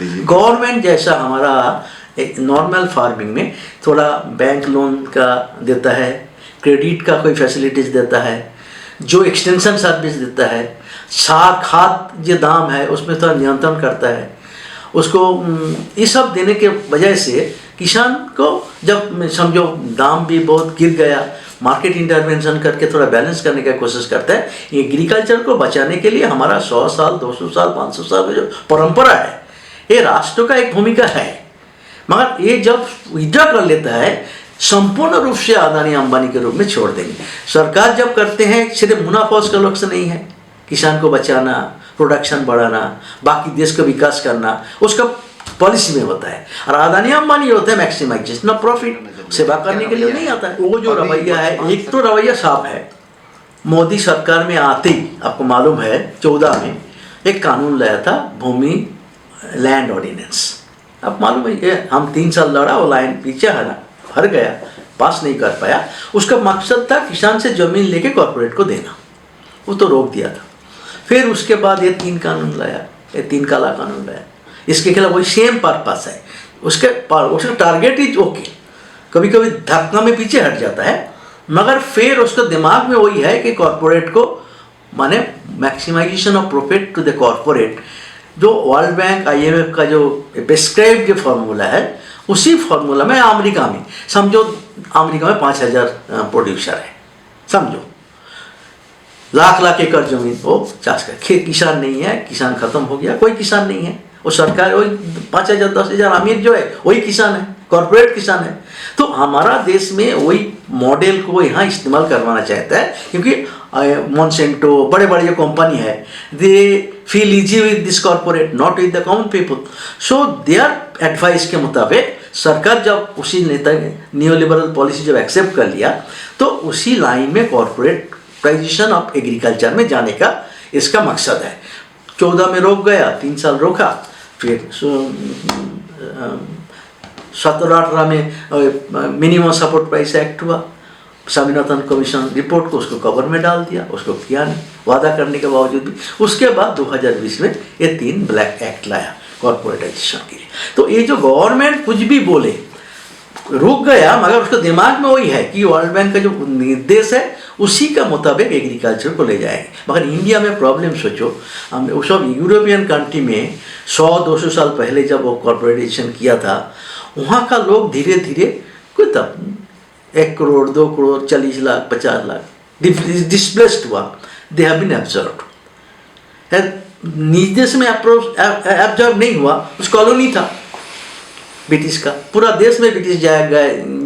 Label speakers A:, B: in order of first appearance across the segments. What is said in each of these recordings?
A: दीजिए।
B: गवर्नमेंट जैसा हमारा एक नॉर्मल फार्मिंग में थोड़ा बैंक लोन का देता है, क्रेडिट का कोई फैसिलिटीज देता है, जो एक्सटेंशन सर्विस देता है, खाद जो दाम है उसमें थोड़ा नियंत्रण करता है उसको, ये सब देने के वजह से किसान को जब समझो दाम भी बहुत गिर गया, मार्केट इंटरवेंशन करके थोड़ा बैलेंस करने की कोशिश करता है। एग्रीकल्चर को बचाने के लिए हमारा 100 साल 200 साल 500 साल की जो परंपरा है, ये राष्ट्र का एक भूमिका है, मगर ये जब विड्रॉ कर लेता है संपूर्ण रूप से अदानी अंबानी के रूप में छोड़ देंगे। सरकार जब करते हैं सिर्फ मुनाफा उसका लक्ष्य नहीं है, किसान को बचाना, प्रोडक्शन बढ़ाना, बाकी देश का विकास करना उसका पॉलिसी में होता है। और अदानी अंबानी होता है मैक्सिमाइजेशन ऑफ प्रॉफिट, सेवा करने के लिए नहीं आता है। वो जो रवैया है, एक तो रवैया साफ है। मोदी सरकार में आते ही आपको मालूम है 14 में एक कानून लाया था, भूमि लैंड ऑर्डिनेंस। अब मालूम है हम 3 साल लड़ा, वो लाइन पीछे हर गया, पास नहीं कर पाया। उसका मकसद था किसान से जमीन लेके कॉर्पोरेट को देना, वो तो रोक दिया था। फिर उसके बाद ये 3 कानून लाया, ये 3 काला कानून लाया, इसके खिलाफ वही सेम पर्पस है। उसका टारगेट इज ओके, कभी कभी धक्का में पीछे हट जाता है, मगर फिर उसका दिमाग में वही है कि कॉर्पोरेट को माने maximization of profit to the corporate. जो वर्ल्ड बैंक IMF का जो प्रिस्क्राइब जो फार्मूला है, उसी फार्मूला में अमेरिका में समझो, अमेरिका में 5000 प्रोड्यूसर है, समझो लाख एकड़ जमीन वो चाष कर, किसान नहीं है, किसान खत्म हो गया, कोई किसान नहीं है। वो सरकार वही 5000 10,000 अमीर जो है वही किसान है, कॉर्पोरेट किसान है। तो हमारा देश में वही मॉडल को यहाँ इस्तेमाल करवाना चाहता है, क्योंकि मोनसेंटो बड़े बड़े जो कंपनी है, they feel easy with this corporate, not with the common people. So their advice के मुताबिक सरकार जब उसी नेता न्यू लिबरल पॉलिसी जब एक्सेप्ट कर लिया, तो उसी लाइन में कॉर्पोरेटाइजेशन ऑफ एग्रीकल्चर में जाने का इसका मकसद है। 14 में रोक गया, 3 साल रोका, फिर 17-18 में मिनिमम सपोर्ट प्राइस एक्ट हुआ, स्वामीनाथन कमीशन रिपोर्ट को उसको कवर में डाल दिया, उसको किया नहीं, वादा करने के बावजूद भी। उसके बाद 2020 में ये 3 ब्लैक एक्ट लाया कॉर्पोरेटाइजेशन के लिए। तो ये जो गवर्नमेंट कुछ भी बोले, रुक गया, मगर उसके दिमाग में वही है कि वर्ल्ड बैंक का जो निर्देश है उसी का मुताबिक एग्रीकल्चर को ले जाएंगे। मगर इंडिया में प्रॉब्लम सोचो, हमने वो सब यूरोपियन कंट्री में 100-200 साल पहले जब वो कॉर्पोरेटाइजेशन किया था, वहाँ का लोग धीरे धीरे कोई तब 1 करोड़ 2 करोड़ 40 लाख 50 लाख डिस्प्लेस्ड हुआ, दे हैव बीन एब्जॉर्ब्ड। निज देश में एब्जॉर्ब नहीं हुआ, उस कॉलोनी था ब्रिटिश का, पूरा देश में ब्रिटिश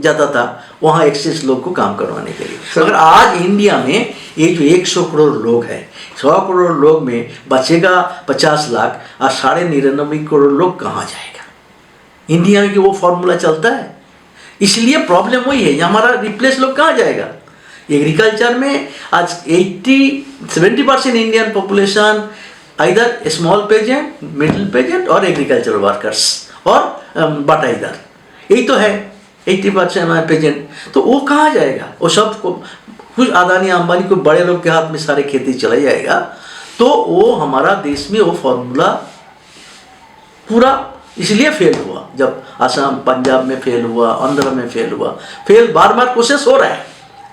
B: जाता था वहाँ एक्सेस लोग को काम करवाने के लिए। अगर आज इंडिया में ये जो 100 करोड़ लोग हैं, 100 करोड़ लोग में बचेगा 50 लाख और 99.5 करोड़ लोग कहाँ जाएगा? इंडिया में कि वो फॉर्मूला चलता है, इसलिए प्रॉब्लम वही है, हमारा रिप्लेस लोग कहाँ जाएगा? एग्रीकल्चर में आज 70% Indian population either small peasant, middle peasant और एग्रीकल्चर वर्कर्स और बटाईदार, यही तो है 80% पेजेंट। तो वो कहाँ जाएगा? वो सब को कुछ अदानी अंबानी को बड़े लोग के हाथ में सारे खेती चला जाएगा। तो वो हमारा देश में वो फॉर्मूला पूरा इसलिए फेल हुआ, जब असम पंजाब में फेल हुआ, आंध्र में फेल हुआ, बार बार कोशिश हो रहा है,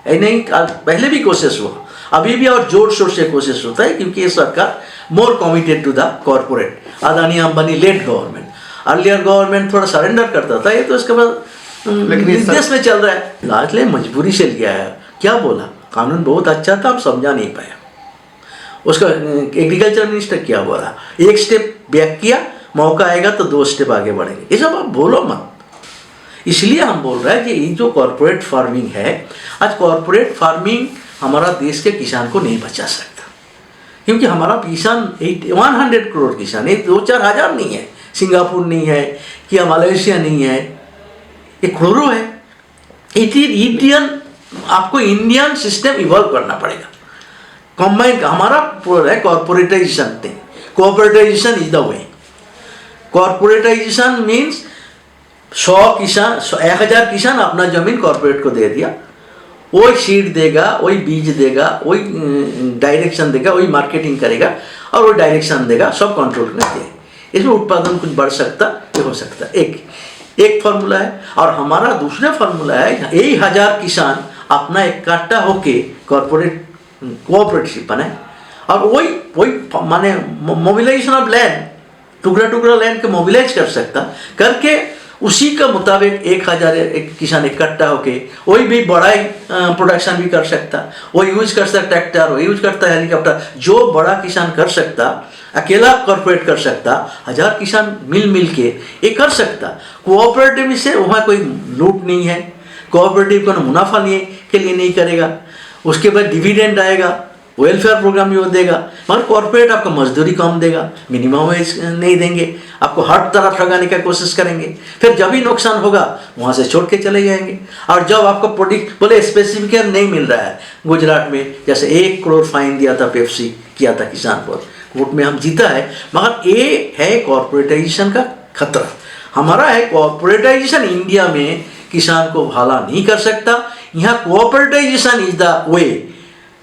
B: ऐ नहीं पहले भी कोशिश हुआ, अभी भी और जोर शोर से कोशिश होता है, क्योंकि ये सरकार more committed to the corporate. Adani Ambani led government, earlier government थोड़ा सरेंडर करता था, ये तो इसके बाद देश में चल रहा है। लास्टली मजबूरी से लिया है, क्या बोला, कानून बहुत अच्छा था, हम समझा नहीं पाया। उसका एग्रीकल्चर मिनिस्टर क्या बोला, 1 स्टेप बैक किया, मौका आएगा तो 2 स्टेप आगे बढ़ेंगे, ये सब आप बोलो मत। इसलिए हम बोल रहे हैं कि ये जो कॉर्पोरेट फार्मिंग है, आज कॉर्पोरेट फार्मिंग हमारा देश के किसान को नहीं बचा सकता, क्योंकि हमारा किसान 100 करोड़ किसान, ये 2-4 हज़ार नहीं है, सिंगापुर नहीं है कि मलेशिया नहीं है, ये करोड़ों है। इंडियन, आपको इंडियन सिस्टम इवॉल्व करना पड़ेगा, कंबाइन हमारा है corporatisation thing. Corporatisation is the way. Corporatisation means 100 किसान 1000 किसान अपना जमीन कॉर्पोरेट को दे दिया, वही सीड देगा, वही बीज देगा, वही डायरेक्शन देगा, वही मार्केटिंग करेगा और वही डायरेक्शन देगा, सब कंट्रोल करते हैं। इसमें उत्पादन कुछ बढ़ सकता, ये हो सकता। एक फार्मूला है। और हमारा दूसरा फार्मूला है, यही 1000 किसान अपना इकट्ठा होके कोऑपरेटिव बनाए और वही माने मोबिलाइजेशन ऑफ लैंड, टुकड़ा लैंड के मोबिलाइज कर सकता, करके उसी का मुताबिक 1000 एक किसान इकट्ठा होके वही भी बड़ा प्रोडक्शन भी कर सकता, वो यूज कर सकता ट्रैक्टर, वो यूज करता हेलीकॉप्टर, जो बड़ा किसान कर सकता, अकेला कॉर्पोरेट कर सकता, 1000 किसान मिल के ये कर सकता। कोऑपरेटिव से वहाँ कोई लूट नहीं है, कोऑपरेटिव को मुनाफा के लिए नहीं करेगा, उसके बाद डिविडेंड आएगा, वेलफेयर प्रोग्राम भी वो देगा, मगर कॉर्पोरेट आपको मजदूरी कम देगा, मिनिमम वेज नहीं देंगे, आपको हर तरह ठगाने की कोशिश करेंगे, फिर जब भी नुकसान होगा वहाँ से छोड़ के चले जाएंगे। और जब आपको प्रोडक्ट बोले स्पेसिफिक नहीं मिल रहा है, गुजरात में जैसे 1 करोड़ फाइन दिया था, पेप्सी किया था किसान पर, कोर्ट में हम जीता है, मगर ये है कॉर्पोरेटाइजेशन का खतरा। हमारा है कॉर्पोरेटाइजेशन इंडिया में किसान को भला नहीं कर सकता, यहाँ कोऑपरेटाइजेशन इज द वे।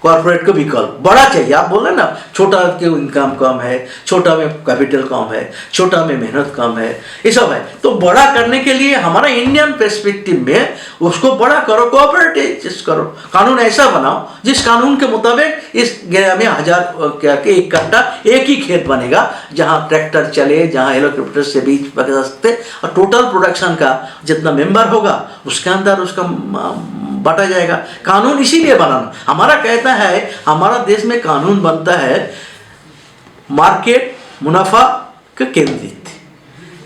B: कॉर्पोरेट को विकल्प बड़ा चाहिए, आप बोल रहे ना छोटा के इनकम कम है, छोटा में कैपिटल कम है, छोटा में मेहनत कम है, ये सब है। तो बड़ा करने के लिए हमारा इंडियन पर्सपेक्टिव में उसको बड़ा करो, कोऑपरेटिव करो, कानून ऐसा बनाओ जिस कानून के मुताबिक इस गया में 1000 क्या के इकट्ठा एक ही खेत बनेगा, जहाँ ट्रैक्टर चले, जहाँ हेलीकॉप्टर से बीज पकड़ सकते, और टोटल प्रोडक्शन का जितना मेंबर होगा उसके अंदर उसका बांटा जाएगा। कानून इसीलिए बनाना, हमारा कहता है, हमारा देश में कानून बनता है मार्केट मुनाफा के केंद्रित,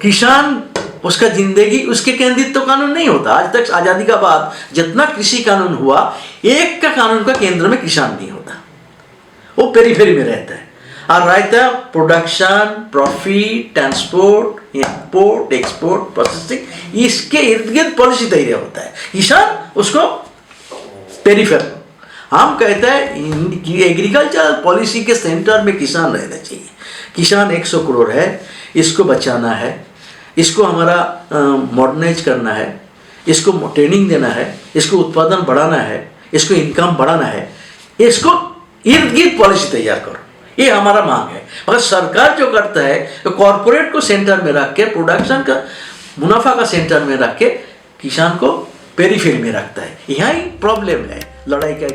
B: किसान उसका जिंदगी उसके केंद्रित तो कानून नहीं होता। आज तक आज़ादी का बाद जितना कृषि कानून हुआ, एक का कानून का केंद्र में किसान नहीं होता, वो पेरीफेरी में रहता है, और रहता production, profit, transport, import, export, processing, इसके इर्द गिर्द पॉलिसी तैयार होता है, किसान उसको पेरीफेर। हम कहते हैं कि एग्रीकल्चर पॉलिसी के सेंटर में किसान रहना चाहिए। किसान 100 करोड़ है, इसको बचाना है, इसको हमारा मॉडर्नाइज करना है, इसको ट्रेनिंग देना है, इसको उत्पादन बढ़ाना है, इसको इनकम बढ़ाना है, इसको इर्द गिर्द पॉलिसी तैयार करो, ये हमारा मांग है। मगर सरकार जो करता है तो कॉर्पोरेट को सेंटर में रख के, प्रोडक्शन का मुनाफा का सेंटर में रख के किसान को पेरीफेरी में रखता है। यहाँ ही प्रॉब्लम है, लड़ाई का